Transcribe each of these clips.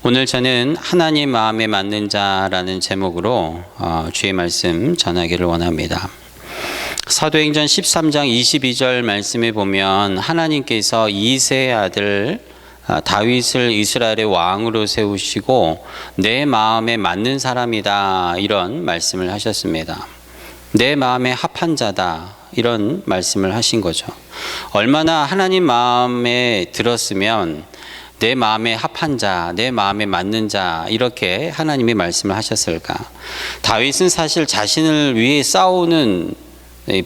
오늘 저는 하나님 마음에 맞는 자라는 제목으로 주의 말씀 전하기를 원합니다. 사도행전 13장 22절 말씀에 보면 하나님께서 이새의 아들 다윗을 이스라엘의 왕으로 세우시고 내 마음에 맞는 사람이다, 이런 말씀을 하셨습니다. 내 마음에 합한 자다, 이런 말씀을 하신 거죠. 얼마나 하나님 마음에 들었으면 내 마음에 합한 자, 내 마음에 맞는 자, 이렇게 하나님이 말씀을 하셨을까. 다윗은 사실 자신을 위해 싸우는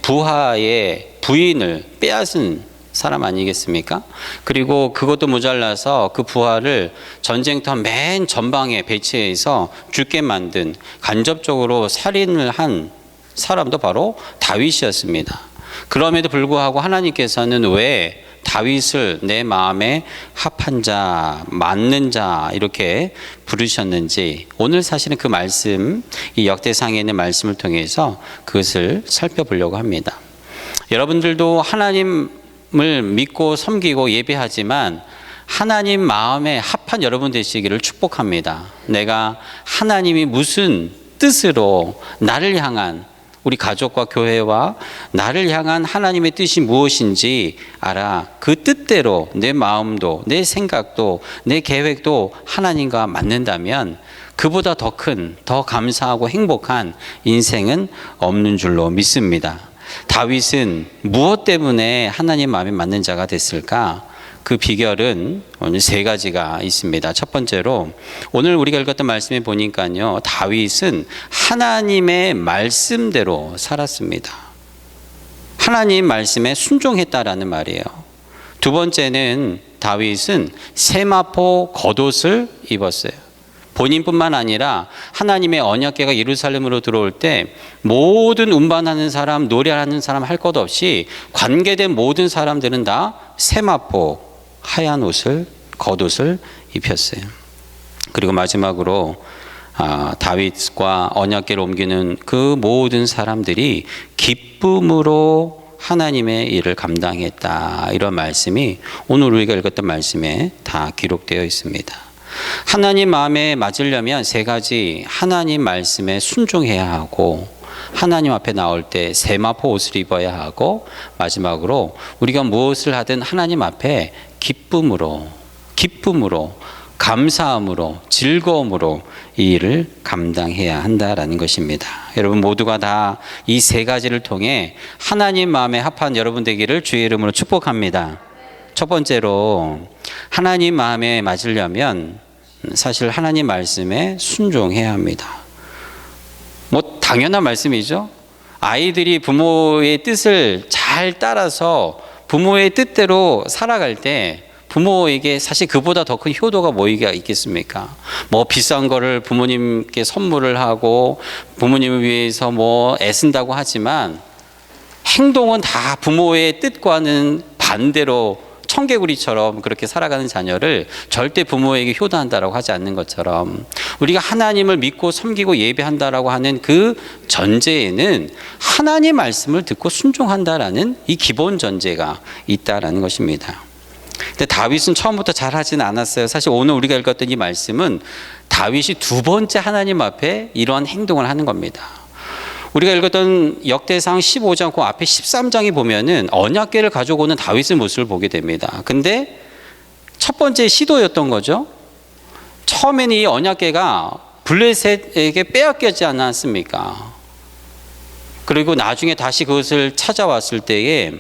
부하의 부인을 빼앗은 사람 아니겠습니까? 그리고 그것도 모자라서 그 부하를 전쟁터 맨 전방에 배치해서 죽게 만든, 간접적으로 살인을 한 사람도 바로 다윗이었습니다. 그럼에도 불구하고 하나님께서는 왜 다윗을 내 마음에 합한 자, 맞는 자, 이렇게 부르셨는지, 오늘 사실은 그 말씀, 이 역대상에 있는 말씀을 통해서 그것을 살펴보려고 합니다. 여러분들도 하나님을 믿고 섬기고 예배하지만 하나님 마음에 합한 여러분 되시기를 축복합니다. 내가 하나님이 무슨 뜻으로 나를 향한, 우리 가족과 교회와 나를 향한 하나님의 뜻이 무엇인지 알아 그 뜻대로 내 마음도, 내 생각도, 내 계획도 하나님과 맞는다면 그보다 더 큰, 더 감사하고 행복한 인생은 없는 줄로 믿습니다. 다윗은 무엇 때문에 하나님 마음에 맞는 자가 됐을까? 그 비결은 오늘 세 가지가 있습니다. 첫 번째로 오늘 우리가 읽었던 말씀에 보니까요, 다윗은 하나님의 말씀대로 살았습니다. 하나님 말씀에 순종했다라는 말이에요. 두 번째는 다윗은 세마포 겉옷을 입었어요. 본인뿐만 아니라 하나님의 언약궤가 예루살렘으로 들어올 때 모든 운반하는 사람, 노래하는 사람 할 것 없이 관계된 모든 사람들은 다 세마포 하얀 옷을, 겉옷을 입혔어요. 그리고 마지막으로 다윗과 언약궤를 옮기는 그 모든 사람들이 기쁨으로 하나님의 일을 감당했다, 이런 말씀이 오늘 우리가 읽었던 말씀에 다 기록되어 있습니다. 하나님 마음에 맞으려면 세 가지: 하나님 말씀에 순종해야 하고, 하나님 앞에 나올 때 세마포 옷을 입어야 하고, 마지막으로 우리가 무엇을 하든 하나님 앞에 기쁨으로, 감사함으로, 즐거움으로 이 일을 감당해야 한다라는 것입니다. 여러분 모두가 다 이 세 가지를 통해 하나님 마음에 합한 여러분 되기를 주의 이름으로 축복합니다. 첫 번째로, 하나님 마음에 맞으려면 사실 하나님 말씀에 순종해야 합니다. 당연한 말씀이죠. 아이들이 부모의 뜻을 잘 따라서 부모의 뜻대로 살아갈 때 부모에게 사실 그보다 더 큰 효도가 뭐가 있겠습니까? 비싼 거를 부모님께 선물을 하고 부모님을 위해서 애쓴다고 하지만 행동은 다 부모의 뜻과는 반대로 청개구리처럼 그렇게 살아가는 자녀를 절대 부모에게 효도한다라고 하지 않는 것처럼, 우리가 하나님을 믿고 섬기고 예배한다라고 하는 그 전제에는 하나님 말씀을 듣고 순종한다라는 이 기본 전제가 있다라는 것입니다. 근데 다윗은 처음부터 잘하지는 않았어요. 사실 오늘 우리가 읽었던 이 말씀은 다윗이 두 번째 하나님 앞에 이러한 행동을 하는 겁니다. 우리가 읽었던 역대상 15장 그 앞에 13장에 보면은 언약궤를 가지고 오는 다윗의 모습을 보게 됩니다. 근데 첫 번째 시도였던 거죠. 처음에는 이 언약궤가 블레셋에게 빼앗기지 않았습니까? 그리고 나중에 다시 그것을 찾아왔을 때에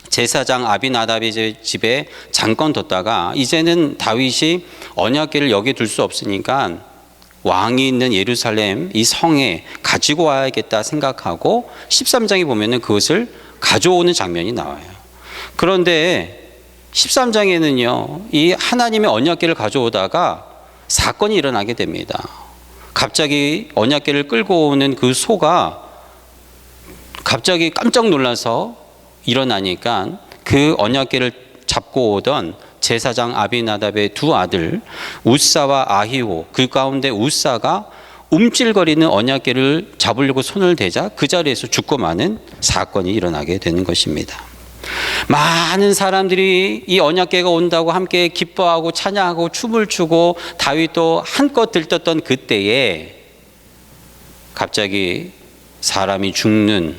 제사장 아비나답의 집에 잠깐 뒀다가 이제는 다윗이 언약궤를 여기 둘 수 없으니까 왕이 있는 예루살렘 이 성에 가지고 와야겠다 생각하고 13장에 보면은 그것을 가져오는 장면이 나와요. 그런데 13장에는요, 이 하나님의 언약궤를 가져오다가 사건이 일어나게 됩니다. 갑자기 언약궤를 끌고 오는 그 소가 갑자기 깜짝 놀라서 일어나니까 그 언약궤를 잡고 오던 제사장 아비나답의 두 아들 우사와 아히오, 그 가운데 우사가 움찔거리는 언약궤를 잡으려고 손을 대자 그 자리에서 죽고 마는 사건이 일어나게 되는 것입니다. 많은 사람들이 이 언약궤가 온다고 함께 기뻐하고 찬양하고 춤을 추고 다윗도 한껏 들떴던 그때에 갑자기 사람이 죽는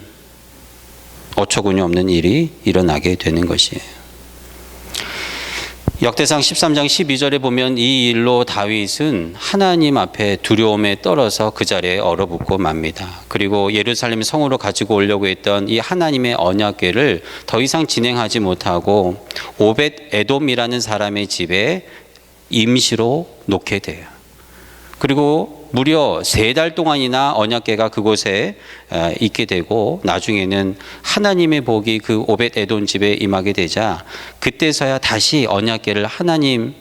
어처구니 없는 일이 일어나게 되는 것이에요. 역대상 13장 12절에 보면 이 일로 다윗은 하나님 앞에 두려움에 떨어서 그 자리에 얼어붙고 맙니다. 그리고 예루살렘 성으로 가지고 오려고 했던 이 하나님의 언약궤를 더 이상 진행하지 못하고 오벳 에돔이라는 사람의 집에 임시로 놓게 돼요. 그리고 무려 3달 동안이나 언약궤가 그곳에 있게 되고 나중에는 하나님의 복이 그 오벳 에돔 집에 임하게 되자 그때서야 다시 언약궤를 하나님의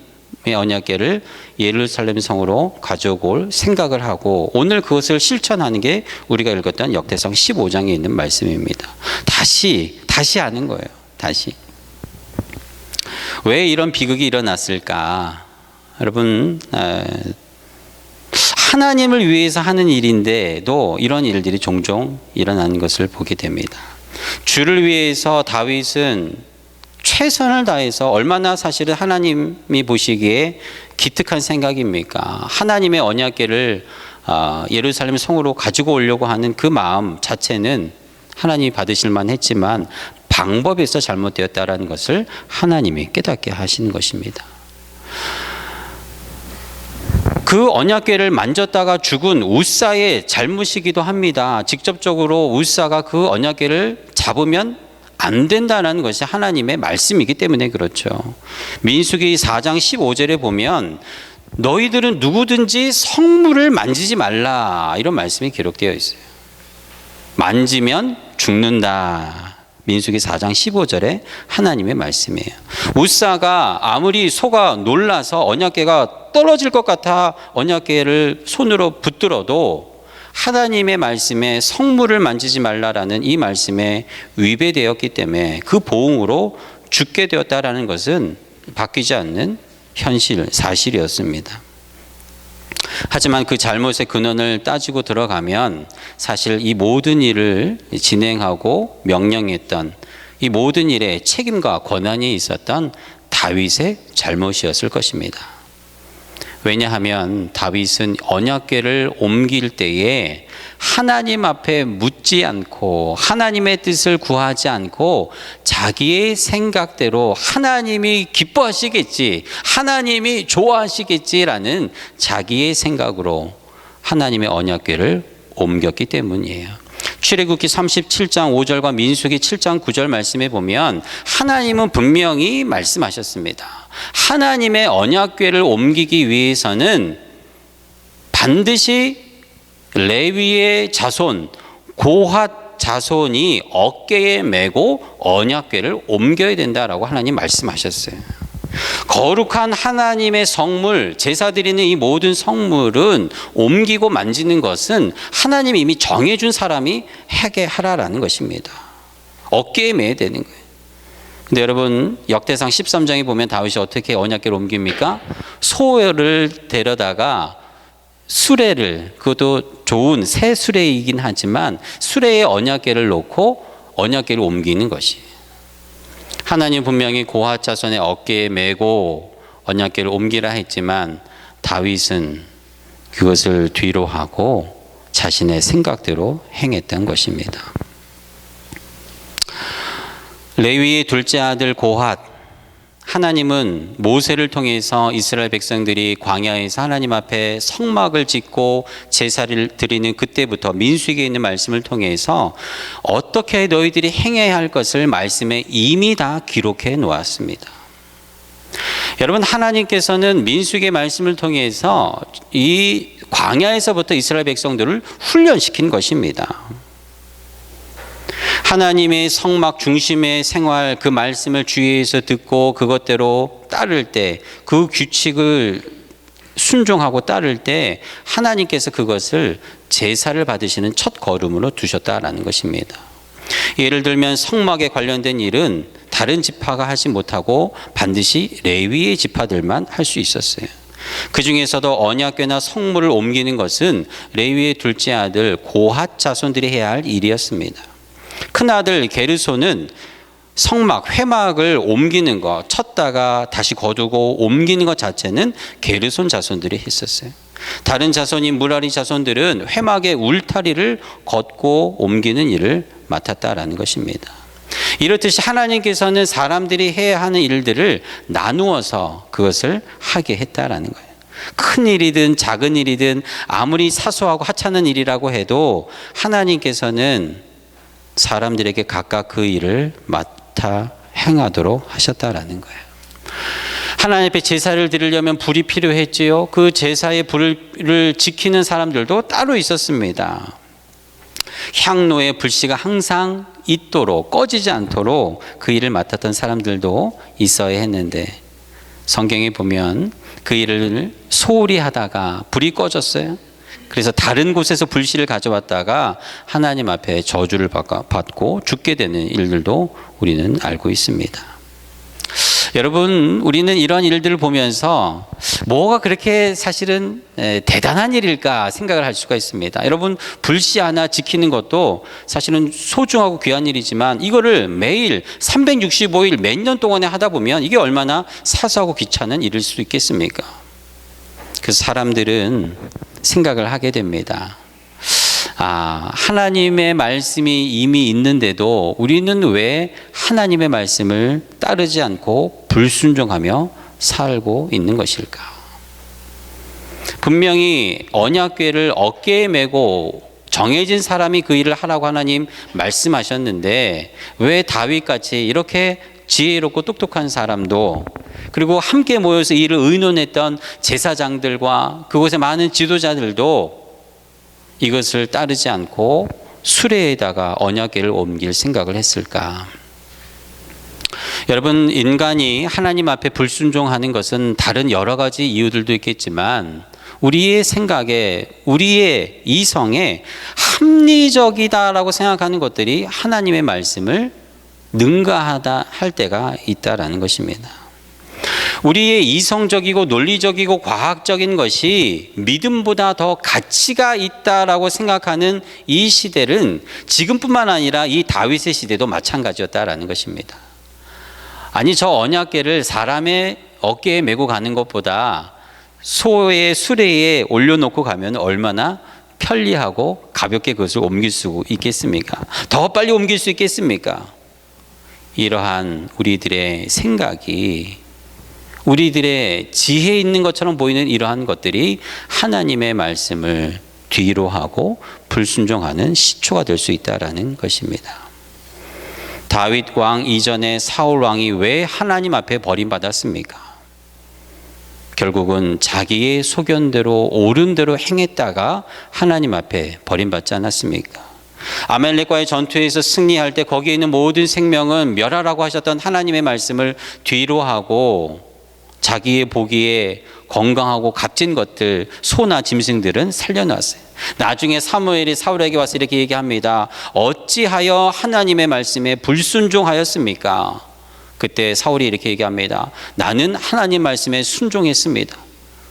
언약궤를 예루살렘 성으로 가져오고 올 생각을 하고 오늘 그것을 실천하는 게 우리가 읽었던 역대상 15장에 있는 말씀입니다. 다시 하는 거예요. 다시. 왜 이런 비극이 일어났을까? 여러분 하나님을 위해서 하는 일인데도 이런 일들이 종종 일어나는 것을 보게 됩니다. 주를 위해서 다윗은 최선을 다해서 얼마나 사실은 하나님이 보시기에 기특한 생각입니까? 하나님의 언약궤를 예루살렘 성으로 가지고 오려고 하는 그 마음 자체는 하나님이 받으실 만했지만 방법에서 잘못되었다라는 것을 하나님이 깨닫게 하시는 것입니다. 그 언약궤를 만졌다가 죽은 우사의 잘못이기도 합니다. 직접적으로 우사가 그 언약궤를 잡으면 안 된다는 것이 하나님의 말씀이기 때문에 그렇죠. 민수기 4장 15절에 보면 너희들은 누구든지 성물을 만지지 말라 이런 말씀이 기록되어 있어요. 만지면 죽는다. 민수기 4장 15절에 하나님의 말씀이에요. 우사가 아무리 속아 놀라서 언약궤가 떨어질 것 같아 언약궤를 손으로 붙들어도 하나님의 말씀에 성물을 만지지 말라라는 이 말씀에 위배되었기 때문에 그 보응으로 죽게 되었다라는 것은 바뀌지 않는 현실, 사실이었습니다. 하지만 그 잘못의 근원을 따지고 들어가면 사실 이 모든 일을 진행하고 명령했던 이 모든 일에 책임과 권한이 있었던 다윗의 잘못이었을 것입니다. 왜냐하면 다윗은 언약궤를 옮길 때에 하나님 앞에 묻지 않고 하나님의 뜻을 구하지 않고 자기의 생각대로 하나님이 기뻐하시겠지, 하나님이 좋아하시겠지라는 자기의 생각으로 하나님의 언약궤를 옮겼기 때문이에요. 출애굽기 37장 5절과 민수기 7장 9절 말씀에 보면 하나님은 분명히 말씀하셨습니다. 하나님의 언약궤를 옮기기 위해서는 반드시 레위의 자손, 고핫 자손이 어깨에 메고 언약궤를 옮겨야 된다라고 하나님 말씀하셨어요. 거룩한 하나님의 성물, 제사 드리는 이 모든 성물은 옮기고 만지는 것은 하나님이 이미 정해준 사람이 하게 하라라는 것입니다. 어깨에 매야 되는 거예요. 근데 여러분 역대상 13장에 보면 다윗이 어떻게 언약궤를 옮깁니까? 소를 데려다가 수레를, 그것도 좋은 새 수레이긴 하지만 수레에 언약궤를 놓고 언약궤를 옮기는 것이. 하나님 분명히 고핫 자손의 어깨에 메고 언약궤를 옮기라 했지만 다윗은 그것을 뒤로 하고 자신의 생각대로 행했던 것입니다. 레위의 둘째 아들 고핫, 하나님은 모세를 통해서 이스라엘 백성들이 광야에서 하나님 앞에 성막을 짓고 제사를 드리는 그때부터 민수기에 있는 말씀을 통해서 어떻게 너희들이 행해야 할 것을 말씀에 이미 다 기록해 놓았습니다. 여러분 하나님께서는 민수기의 말씀을 통해서 이 광야에서부터 이스라엘 백성들을 훈련시킨 것입니다. 하나님의 성막 중심의 생활, 그 말씀을 주위에서 듣고 그것대로 따를 때, 그 규칙을 순종하고 따를 때 하나님께서 그것을 제사를 받으시는 첫 걸음으로 두셨다라는 것입니다. 예를 들면 성막에 관련된 일은 다른 지파가 하지 못하고 반드시 레위의 지파들만 할 수 있었어요. 그 중에서도 언약궤나 성물을 옮기는 것은 레위의 둘째 아들 고핫 자손들이 해야 할 일이었습니다. 큰아들 게르손은 성막, 회막을 옮기는 것, 쳤다가 다시 거두고 옮기는 것 자체는 게르손 자손들이 했었어요. 다른 자손인 무라리 자손들은 회막의 울타리를 걷고 옮기는 일을 맡았다라는 것입니다. 이렇듯이 하나님께서는 사람들이 해야 하는 일들을 나누어서 그것을 하게 했다라는 거예요. 큰 일이든 작은 일이든 아무리 사소하고 하찮은 일이라고 해도 하나님께서는 사람들에게 각각 그 일을 맡아 행하도록 하셨다라는 거예요. 하나님 앞에 제사를 드리려면 불이 필요했지요. 그 제사의 불을 지키는 사람들도 따로 있었습니다. 향로의 불씨가 항상 있도록, 꺼지지 않도록 그 일을 맡았던 사람들도 있어야 했는데, 성경에 보면 그 일을 소홀히 하다가 불이 꺼졌어요. 그래서 다른 곳에서 불씨를 가져왔다가 하나님 앞에 저주를 받고 죽게 되는 일들도 우리는 알고 있습니다. 여러분, 우리는 이런 일들을 보면서 뭐가 그렇게 사실은 대단한 일일까 생각을 할 수가 있습니다. 여러분, 불씨 하나 지키는 것도 사실은 소중하고 귀한 일이지만 이거를 매일 365일 몇 년 동안에 하다 보면 이게 얼마나 사소하고 귀찮은 일일 수 있겠습니까? 그래서 사람들은 생각을 하게 됩니다. 하나님의 말씀이 이미 있는데도 우리는 왜 하나님의 말씀을 따르지 않고 불순종하며 살고 있는 것일까? 분명히 언약궤를 어깨에 메고 정해진 사람이 그 일을 하라고 하나님 말씀하셨는데 왜 다윗같이 이렇게 지혜롭고 똑똑한 사람도, 그리고 함께 모여서 일을 의논했던 제사장들과 그곳의 많은 지도자들도 이것을 따르지 않고 수레에다가 언약궤를 옮길 생각을 했을까? 여러분, 인간이 하나님 앞에 불순종하는 것은 다른 여러 가지 이유들도 있겠지만 우리의 생각에, 우리의 이성에 합리적이다라고 생각하는 것들이 하나님의 말씀을 능가하다 할 때가 있다라는 것입니다. 우리의 이성적이고 논리적이고 과학적인 것이 믿음보다 더 가치가 있다라고 생각하는 이 시대는 지금뿐만 아니라 이 다윗의 시대도 마찬가지였다라는 것입니다. 아니, 저 언약궤를 사람의 어깨에 메고 가는 것보다 소의 수레에 올려놓고 가면 얼마나 편리하고 가볍게 그것을 옮길 수 있겠습니까? 더 빨리 옮길 수 있겠습니까? 이러한 우리들의 생각이, 우리들의 지혜 있는 것처럼 보이는 이러한 것들이 하나님의 말씀을 뒤로 하고 불순종하는 시초가 될 수 있다라는 것입니다. 다윗 왕 이전에 사울 왕이 왜 하나님 앞에 버림받았습니까? 결국은 자기의 소견대로 옳은 대로 행했다가 하나님 앞에 버림받지 않았습니까? 아말렉과의 전투에서 승리할 때 거기에 있는 모든 생명은 멸하라고 하셨던 하나님의 말씀을 뒤로 하고 자기의 보기에 건강하고 값진 것들, 소나 짐승들은 살려놨어요. 나중에 사무엘이 사울에게 와서 이렇게 얘기합니다. 어찌하여 하나님의 말씀에 불순종하였습니까? 그때 사울이 이렇게 얘기합니다. 나는 하나님 말씀에 순종했습니다.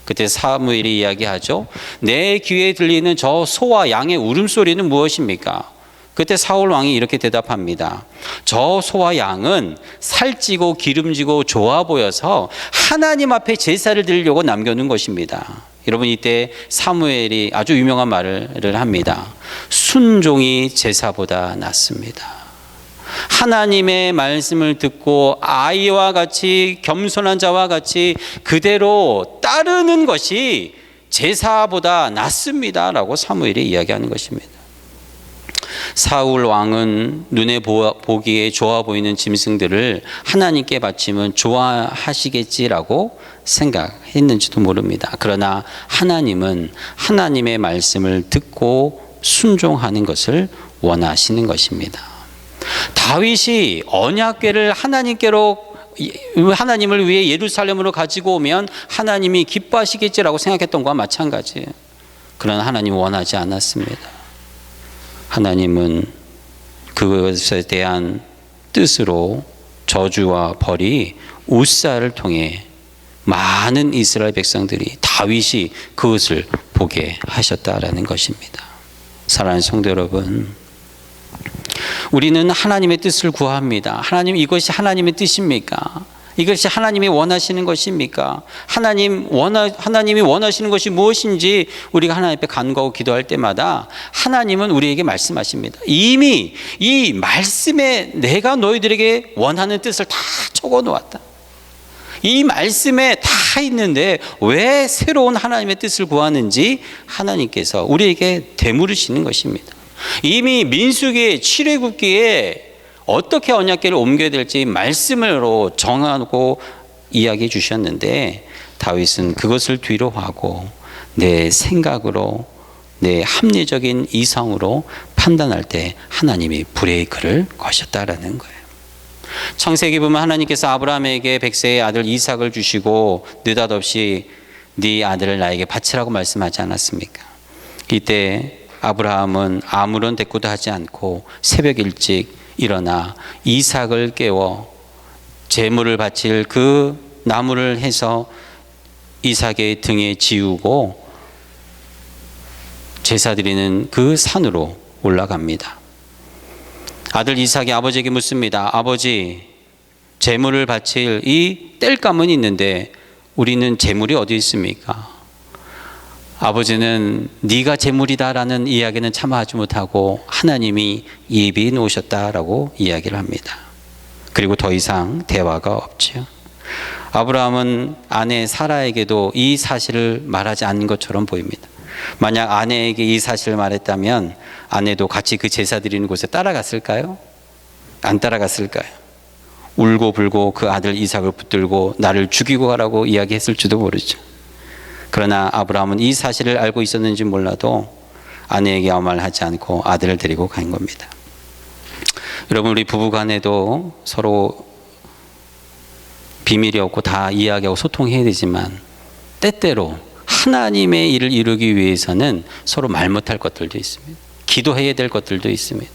그때 사무엘이 이야기하죠. 내 귀에 들리는 저 소와 양의 울음소리는 무엇입니까? 그때 사울 왕이 이렇게 대답합니다. 저 소와 양은 살찌고 기름지고 좋아 보여서 하나님 앞에 제사를 드리려고 남겨놓은 것입니다. 여러분, 이때 사무엘이 아주 유명한 말을 합니다. 순종이 제사보다 낫습니다. 하나님의 말씀을 듣고 아이와 같이, 겸손한 자와 같이 그대로 따르는 것이 제사보다 낫습니다라고 사무엘이 이야기하는 것입니다. 사울 왕은 눈에 보기에 좋아 보이는 짐승들을 하나님께 바치면 좋아하시겠지라고 생각했는지도 모릅니다. 그러나 하나님은 하나님의 말씀을 듣고 순종하는 것을 원하시는 것입니다. 다윗이 언약궤를 하나님을 위해 예루살렘으로 가지고 오면 하나님이 기뻐하시겠지라고 생각했던 것과 마찬가지예요. 그러나 하나님은 원하지 않았습니다. 하나님은 그것에 대한 뜻으로 저주와 벌이 우사를 통해 많은 이스라엘 백성들이 다윗이 그것을 보게 하셨다라는 것입니다. 사랑하는 성도 여러분, 우리는 하나님의 뜻을 구합니다. 하나님, 이것이 하나님의 뜻입니까? 이것이 하나님이 원하시는 것입니까? 하나님이 원하시는 것이 무엇인지 우리가 하나님 앞에 간구하고 기도할 때마다 하나님은 우리에게 말씀하십니다. 이미 이 말씀에 내가 너희들에게 원하는 뜻을 다 적어 놓았다. 이 말씀에 다 있는데 왜 새로운 하나님의 뜻을 구하는지 하나님께서 우리에게 되물으시는 것입니다. 이미 민수기 7회굽기에 어떻게 언약궤를 옮겨야 될지 말씀으로 정하고 이야기해 주셨는데 다윗은 그것을 뒤로 하고 내 생각으로, 내 합리적인 이성으로 판단할 때 하나님이 브레이크를 거셨다라는 거예요. 창세기 보면 하나님께서 아브라함에게 100세의 아들 이삭을 주시고 느닷없이 네 아들을 나에게 바치라고 말씀하지 않았습니까? 이때 아브라함은 아무런 대꾸도 하지 않고 새벽 일찍 일어나 이삭을 깨워 제물을 바칠 그 나무를 해서 이삭의 등에 지우고 제사 드리는 그 산으로 올라갑니다. 아들 이삭이 아버지에게 묻습니다. 아버지, 제물을 바칠 이 땔감은 있는데 우리는 제물이 어디 있습니까? 아버지는 네가 제물이다라는 이야기는 차마 하지 못하고 하나님이 예비해 놓으셨다라고 이야기를 합니다. 그리고 더 이상 대화가 없지요. 아브라함은 아내 사라에게도 이 사실을 말하지 않는 것처럼 보입니다. 만약 아내에게 이 사실을 말했다면 아내도 같이 그 제사 드리는 곳에 따라갔을까요? 안 따라갔을까요? 울고 불고 그 아들 이삭을 붙들고 나를 죽이고 가라고 이야기했을지도 모르죠. 그러나 아브라함은 이 사실을 알고 있었는지 몰라도 아내에게 아무 말 하지 않고 아들을 데리고 간 겁니다. 여러분, 우리 부부간에도 서로 비밀이 없고 다 이야기하고 소통해야 되지만 때때로 하나님의 일을 이루기 위해서는 서로 말 못할 것들도 있습니다. 기도해야 될 것들도 있습니다.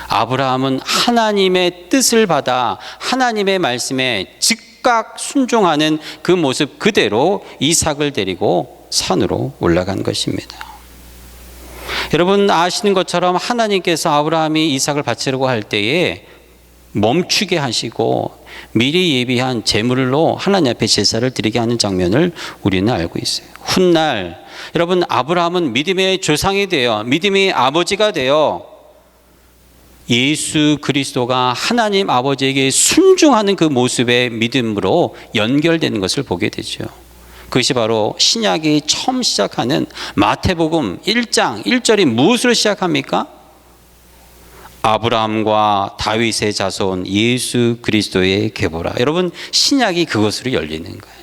아브라함은 하나님의 뜻을 받아 하나님의 말씀에 즉각 순종하는 그 모습 그대로 이삭을 데리고 산으로 올라간 것입니다. 여러분 아시는 것처럼 하나님께서 아브라함이 이삭을 바치려고 할 때에 멈추게 하시고 미리 예비한 제물로 하나님 앞에 제사를 드리게 하는 장면을 우리는 알고 있어요. 훗날 여러분 아브라함은 믿음의 조상이 되어 믿음의 아버지가 되어 예수 그리스도가 하나님 아버지에게 순종하는 그 모습의 믿음으로 연결되는 것을 보게 되죠. 그것이 바로 신약이 처음 시작하는 마태복음 1장 1절이 무엇으로 시작합니까? 아브라함과 다윗의 자손 예수 그리스도의 계보라. 여러분 신약이 그것으로 열리는 거예요.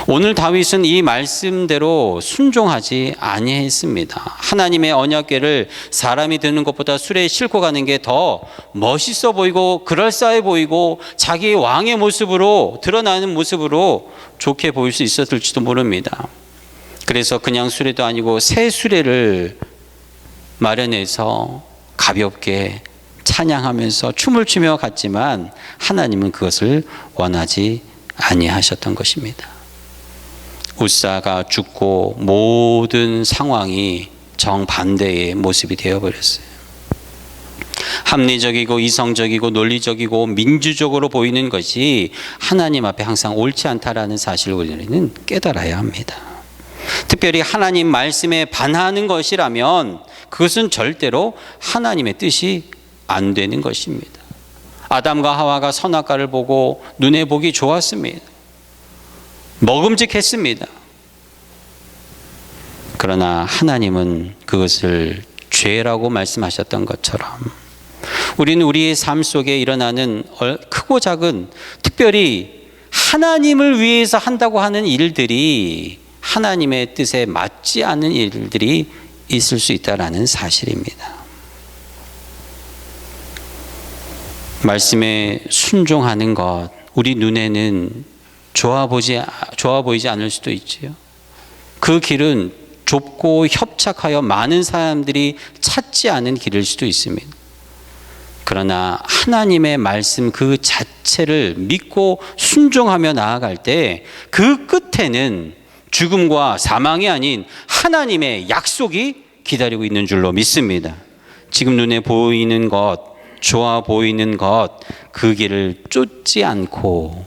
오늘 다윗은 이 말씀대로 순종하지 아니했습니다. 하나님의 언약궤를 사람이 드는 것보다 수레에 싣고 가는 게 더 멋있어 보이고 그럴싸해 보이고 자기의 왕의 모습으로 드러나는 모습으로 좋게 보일 수 있었을지도 모릅니다. 그래서 그냥 수레도 아니고 새 수레를 마련해서 가볍게 찬양하면서 춤을 추며 갔지만 하나님은 그것을 원하지 아니하셨던 것입니다. 우사가 죽고 모든 상황이 정반대의 모습이 되어버렸어요. 합리적이고 이성적이고 논리적이고 민주적으로 보이는 것이 하나님 앞에 항상 옳지 않다라는 사실을 우리는 깨달아야 합니다. 특별히 하나님 말씀에 반하는 것이라면 그것은 절대로 하나님의 뜻이 안 되는 것입니다. 아담과 하와가 선악과를 보고 눈에 보기 좋았습니다. 먹음직했습니다. 그러나 하나님은 그것을 죄라고 말씀하셨던 것처럼 우리는 우리의 삶 속에 일어나는 크고 작은 특별히 하나님을 위해서 한다고 하는 일들이 하나님의 뜻에 맞지 않는 일들이 있을 수 있다는 사실입니다. 말씀에 순종하는 것 우리 눈에는 좋아 보이지 않을 수도 있지요. 그 길은 좁고 협착하여 많은 사람들이 찾지 않은 길일 수도 있습니다. 그러나 하나님의 말씀 그 자체를 믿고 순종하며 나아갈 때 그 끝에는 죽음과 사망이 아닌 하나님의 약속이 기다리고 있는 줄로 믿습니다. 지금 눈에 보이는 것, 좋아 보이는 것, 그 길을 쫓지 않고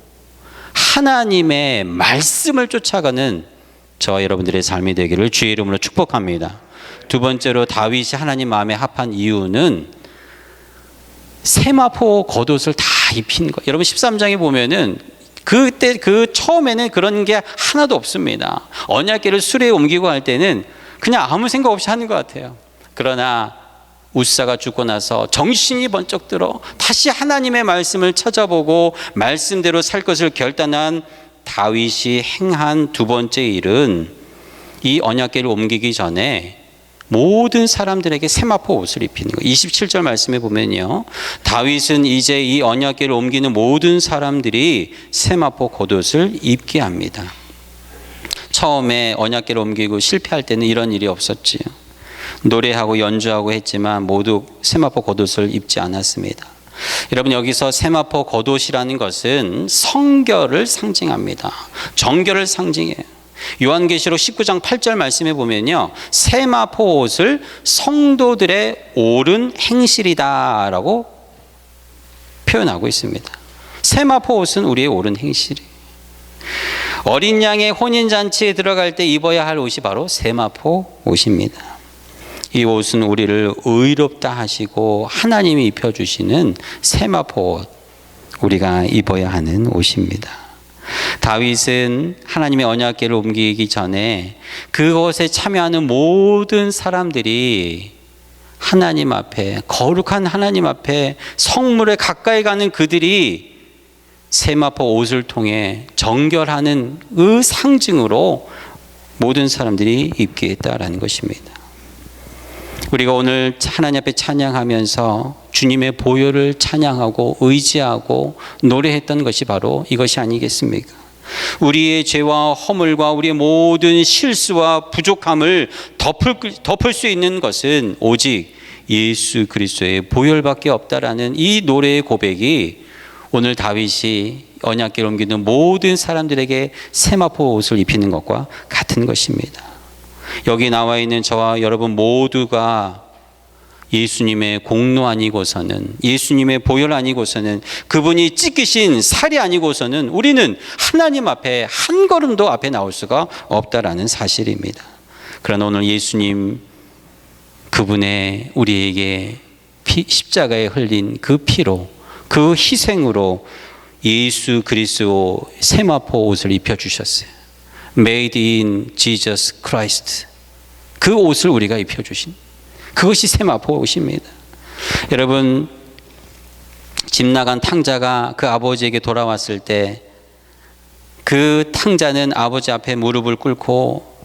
하나님의 말씀을 쫓아가는 저와 여러분들의 삶이 되기를 주의 이름으로 축복합니다. 두 번째로 다윗이 하나님 마음에 합한 이유는 세마포 겉옷을 다 입힌 거. 여러분 13장에 보면은 그때 그 처음에는 그런 게 하나도 없습니다. 언약궤를 수레에 옮기고 할 때는 그냥 아무 생각 없이 하는 것 같아요. 그러나 우사가 죽고 나서 정신이 번쩍 들어 다시 하나님의 말씀을 찾아보고 말씀대로 살 것을 결단한 다윗이 행한 두 번째 일은 이 언약궤를 옮기기 전에 모든 사람들에게 세마포 옷을 입히는 거예요. 27절 말씀에 보면요, 다윗은 이제 이 언약궤를 옮기는 모든 사람들이 세마포 겉옷을 입게 합니다. 처음에 언약궤를 옮기고 실패할 때는 이런 일이 없었지요. 노래하고 연주하고 했지만 모두 세마포 겉옷을 입지 않았습니다. 여러분, 여기서 세마포 겉옷이라는 것은 성결을 상징합니다. 정결을 상징해요. 요한계시록 19장 8절 말씀에 보면요, 세마포 옷을 성도들의 옳은 행실이다 라고 표현하고 있습니다. 세마포 옷은 우리의 옳은 행실이에요. 어린 양의 혼인잔치에 들어갈 때 입어야 할 옷이 바로 세마포 옷입니다. 이 옷은 우리를 의롭다 하시고 하나님이 입혀주시는 세마포 옷, 우리가 입어야 하는 옷입니다. 다윗은 하나님의 언약궤를 옮기기 전에 그것에 참여하는 모든 사람들이 하나님 앞에, 거룩한 하나님 앞에 성물에 가까이 가는 그들이 세마포 옷을 통해 정결하는 그 상징으로 모든 사람들이 입게 했다라는 것입니다. 우리가 오늘 하나님 앞에 찬양하면서 주님의 보혈을 찬양하고 의지하고 노래했던 것이 바로 이것이 아니겠습니까? 우리의 죄와 허물과 우리의 모든 실수와 부족함을 덮을 수 있는 것은 오직 예수 그리스도의 보혈밖에 없다라는 이 노래의 고백이 오늘 다윗이 언약궤를 옮기는 모든 사람들에게 세마포 옷을 입히는 것과 같은 것입니다. 여기 나와 있는 저와 여러분 모두가 예수님의 공로 아니고서는, 예수님의 보혈 아니고서는, 그분이 찢기신 살이 아니고서는 우리는 하나님 앞에 한 걸음도 앞에 나올 수가 없다라는 사실입니다. 그러나 오늘 예수님, 그분의 우리에게 십자가에 흘린 그 피로, 그 희생으로 예수 그리스도 세마포 옷을 입혀주셨어요. Made in Jesus Christ. 그 옷을 우리가 입혀주신, 그것이 세마포 옷입니다. 여러분, 집 나간 탕자가 그 아버지에게 돌아왔을 때 그 탕자는 아버지 앞에 무릎을 꿇고,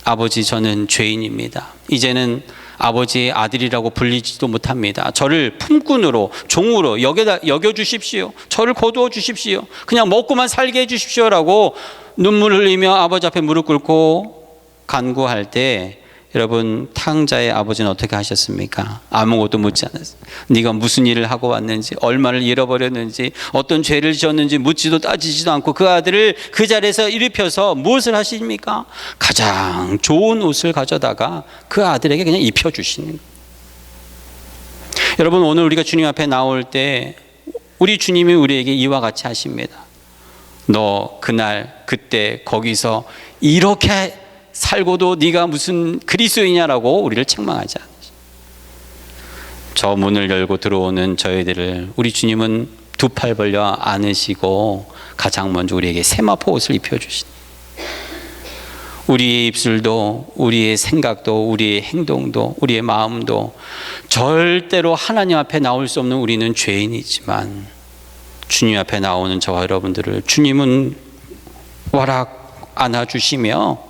아버지, 저는 죄인입니다. 이제는 아버지의 아들이라고 불리지도 못합니다. 저를 품꾼으로, 종으로 여겨주십시오. 저를 거두어 주십시오. 그냥 먹고만 살게 해주십시오라고 눈물 흘리며 아버지 앞에 무릎 꿇고 간구할 때, 여러분, 탕자의 아버지는 어떻게 하셨습니까? 아무것도 묻지 않았어요. 네가 무슨 일을 하고 왔는지, 얼마를 잃어버렸는지, 어떤 죄를 지었는지 묻지도 따지지도 않고 그 아들을 그 자리에서 일으켜서 무엇을 하십니까? 가장 좋은 옷을 가져다가 그 아들에게 그냥 입혀주시는 거예요. 여러분, 오늘 우리가 주님 앞에 나올 때 우리 주님이 우리에게 이와 같이 하십니다. 너 그날 그때 거기서 이렇게 살고도 네가 무슨 그리스도이냐라고 우리를 책망하지 않으시죠. 저 문을 열고 들어오는 저희들을 우리 주님은 두 팔 벌려 안으시고 가장 먼저 우리에게 세마포 옷을 입혀주시니, 우리의 입술도, 우리의 생각도, 우리의 행동도, 우리의 마음도 절대로 하나님 앞에 나올 수 없는 우리는 죄인이지만 주님 앞에 나오는 저와 여러분들을 주님은 와락 안아주시며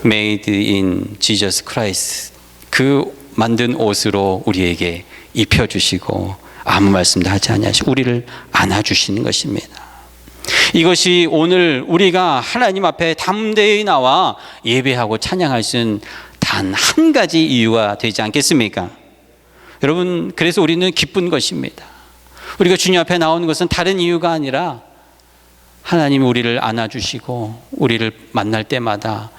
Made in Jesus Christ, 그 만든 옷으로 우리에게 입혀주시고 아무 말씀도 하지 않으시고 우리를 안아주시는 것입니다. 이것이 오늘 우리가 하나님 앞에 담대히 나와 예배하고 찬양할 수 있는 단 한 가지 이유가 되지 않겠습니까? 여러분, 그래서 우리는 기쁜 것입니다. 우리가 주님 앞에 나오는 것은 다른 이유가 아니라 하나님이 우리를 안아주시고 우리를 만날 때마다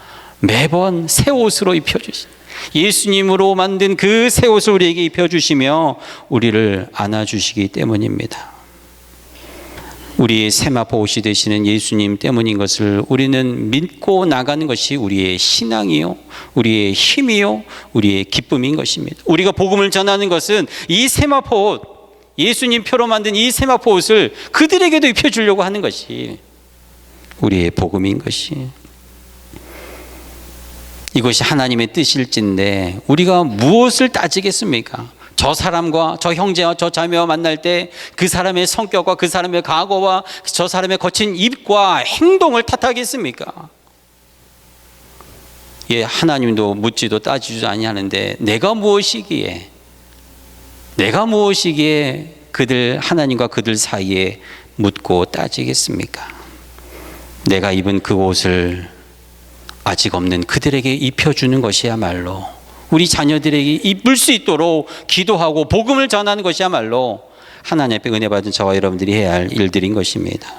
매번 새 옷으로 입혀주신, 예수님으로 만든 그 새 옷을 우리에게 입혀주시며 우리를 안아주시기 때문입니다. 우리의 세마포 옷이 되시는 예수님 때문인 것을 우리는 믿고 나가는 것이 우리의 신앙이요, 우리의 힘이요, 우리의 기쁨인 것입니다. 우리가 복음을 전하는 것은 이 세마포 옷, 예수님 표로 만든 이 세마포 옷을 그들에게도 입혀주려고 하는 것이 우리의 복음인 것이, 이것이 하나님의 뜻일진데 우리가 무엇을 따지겠습니까? 저 사람과 저 형제와 저 자매와 만날 때 그 사람의 성격과 그 사람의 과거와 저 사람의 거친 입과 행동을 탓하겠습니까? 예, 하나님도 묻지도 따지지도 아니하는데 내가 무엇이기에 그들, 하나님과 그들 사이에 묻고 따지겠습니까? 내가 입은 그 옷을 아직 없는 그들에게 입혀주는 것이야말로, 우리 자녀들에게 입을 수 있도록 기도하고 복음을 전하는 것이야말로 하나님 앞에 은혜 받은 저와 여러분들이 해야 할 일들인 것입니다.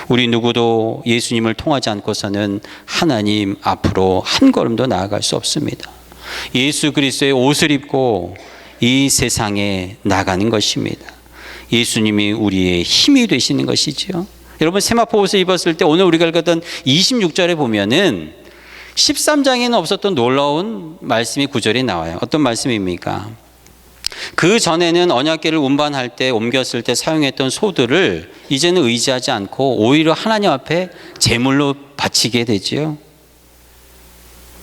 우리 누구도 예수님을 통하지 않고서는 하나님 앞으로 한 걸음도 나아갈 수 없습니다. 예수 그리스도의 옷을 입고 이 세상에 나가는 것입니다. 예수님이 우리의 힘이 되시는 것이죠. 여러분, 세마포 옷을 입었을 때 오늘 우리가 읽었던 26절에 보면은 13장에는 없었던 놀라운 말씀이 구절이 나와요. 어떤 말씀입니까? 그 전에는 언약궤를 운반할 때, 옮겼을 때 사용했던 소들을 이제는 의지하지 않고 오히려 하나님 앞에 제물로 바치게 되지요.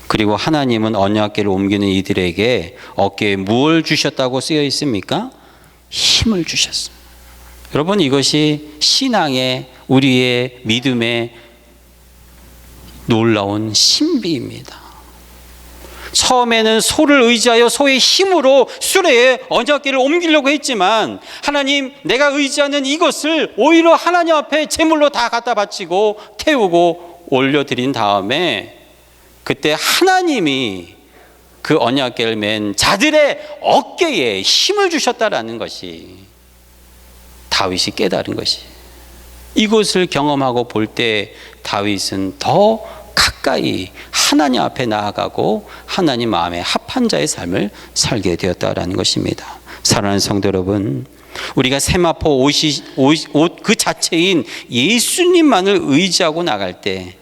그리고 하나님은 언약궤를 옮기는 이들에게 어깨에 무엇을 주셨다고 쓰여 있습니까? 힘을 주셨어요. 여러분, 이것이 신앙의, 우리의 믿음의 놀라운 신비입니다. 처음에는 소를 의지하여 소의 힘으로 수레에 언약궤를 옮기려고 했지만 하나님, 내가 의지하는 이것을 오히려 하나님 앞에 제물로 다 갖다 바치고 태우고 올려드린 다음에 그때 하나님이 그 언약궤를 맨 자들의 어깨에 힘을 주셨다라는 것이 다윗이 깨달은 것이, 이것을 경험하고 볼 때 다윗은 더 가까이 하나님 앞에 나아가고 하나님 마음에 합한 자의 삶을 살게 되었다라는 것입니다. 사랑하는 성도 여러분, 우리가 세마포 옷 그 자체인 예수님만을 의지하고 나갈 때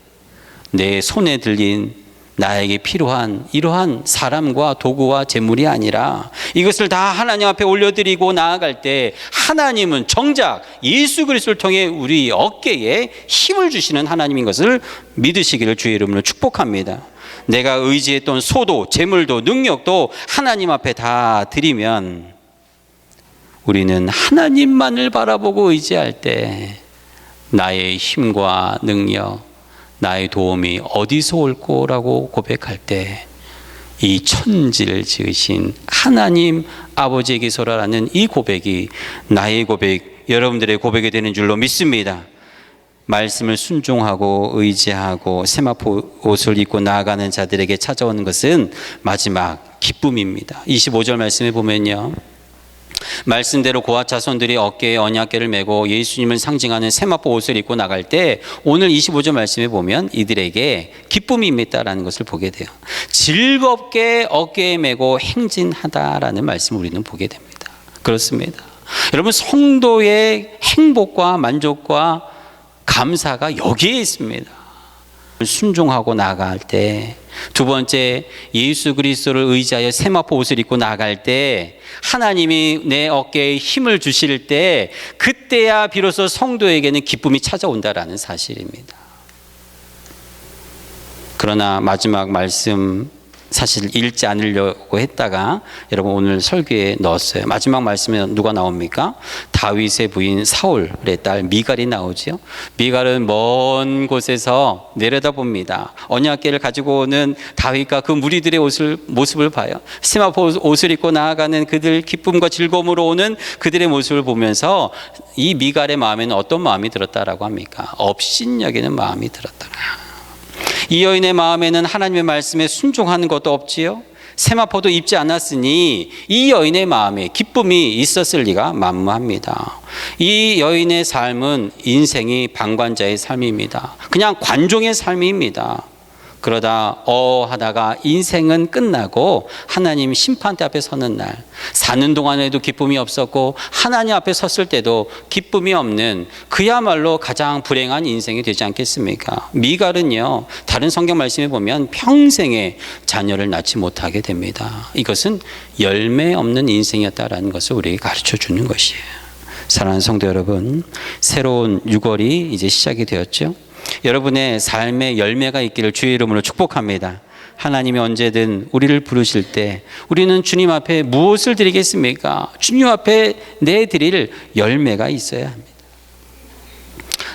내 손에 들린 나에게 필요한 이러한 사람과 도구와 재물이 아니라 이것을 다 하나님 앞에 올려드리고 나아갈 때 하나님은 정작 예수 그리스도를 통해 우리 어깨에 힘을 주시는 하나님인 것을 믿으시기를 주의 이름으로 축복합니다. 내가 의지했던 소도 재물도 능력도 하나님 앞에 다 드리면 우리는 하나님만을 바라보고 의지할 때 나의 힘과 능력, 나의 도움이 어디서 올 거라고 고백할 때 이 천지를 지으신 하나님 아버지에게서라는 이 고백이 나의 고백, 여러분들의 고백이 되는 줄로 믿습니다. 말씀을 순종하고 의지하고 세마포 옷을 입고 나아가는 자들에게 찾아오는 것은 마지막 기쁨입니다. 25절 말씀에 보면요, 말씀대로 고아 자손들이 어깨에 언약궤를 메고 예수님을 상징하는 세마포 옷을 입고 나갈 때 오늘 25절 말씀에 보면 이들에게 기쁨이 임했다라는 것을 보게 돼요. 즐겁게 어깨에 메고 행진하다라는 말씀을 우리는 보게 됩니다. 그렇습니다. 여러분, 성도의 행복과 만족과 감사가 여기에 있습니다. 순종하고 나갈 때, 두 번째, 예수 그리스도를 의지하여 세마포 옷을 입고 나갈 때 하나님이 내 어깨에 힘을 주실 때 그때야 비로소 성도에게는 기쁨이 찾아온다라는 사실입니다. 그러나 마지막 말씀 사실 읽지 않으려고 했다가 여러분 오늘 설교에 넣었어요. 마지막 말씀에 누가 나옵니까? 다윗의 부인 사울의 딸 미갈이 나오죠. 미갈은 먼 곳에서 내려다봅니다. 언약궤를 가지고 오는 다윗과 그 무리들의 모습을 봐요. 세마포 옷을 입고 나아가는 그들, 기쁨과 즐거움으로 오는 그들의 모습을 보면서 이 미갈의 마음에는 어떤 마음이 들었다라고 합니까? 업신여기는 마음이 들었다. 이 여인의 마음에는 하나님의 말씀에 순종하는 것도 없지요. 세마포도 입지 않았으니 이 여인의 마음에 기쁨이 있었을 리가 만무합니다. 이 여인의 삶은 인생이 방관자의 삶입니다. 그냥 관종의 삶입니다. 그러다 하다가 인생은 끝나고 하나님 심판대 앞에 서는 날, 사는 동안에도 기쁨이 없었고 하나님 앞에 섰을 때도 기쁨이 없는 그야말로 가장 불행한 인생이 되지 않겠습니까? 미갈은요, 다른 성경 말씀에 보면 평생에 자녀를 낳지 못하게 됩니다. 이것은 열매 없는 인생이었다라는 것을 우리에게 가르쳐 주는 것이에요. 사랑하는 성도 여러분, 새로운 6월이 이제 시작이 되었죠. 여러분의 삶에 열매가 있기를 주의 이름으로 축복합니다. 하나님이 언제든 우리를 부르실 때 우리는 주님 앞에 무엇을 드리겠습니까? 주님 앞에 내드릴 열매가 있어야 합니다.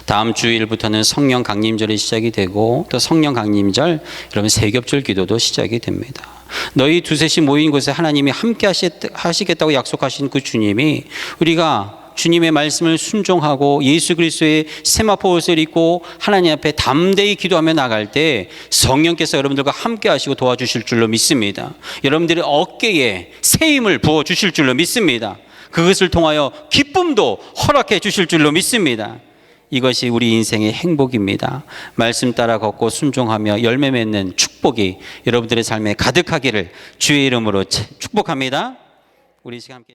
다음 주일부터는 성령 강림절이 시작이 되고, 또 성령 강림절 여러분 세겹절 기도도 시작이 됩니다. 너희 두셋이 모인 곳에 하나님이 함께 하시겠다고 약속하신 그 주님이, 우리가 주님의 말씀을 순종하고 예수 그리스도의 세마포 옷을 입고 하나님 앞에 담대히 기도하며 나갈 때 성령께서 여러분들과 함께 하시고 도와주실 줄로 믿습니다. 여러분들의 어깨에 새 힘을 부어 주실 줄로 믿습니다. 그것을 통하여 기쁨도 허락해 주실 줄로 믿습니다. 이것이 우리 인생의 행복입니다. 말씀 따라 걷고 순종하며 열매 맺는 축복이 여러분들의 삶에 가득하기를 주의 이름으로 축복합니다. 우리 시간 함께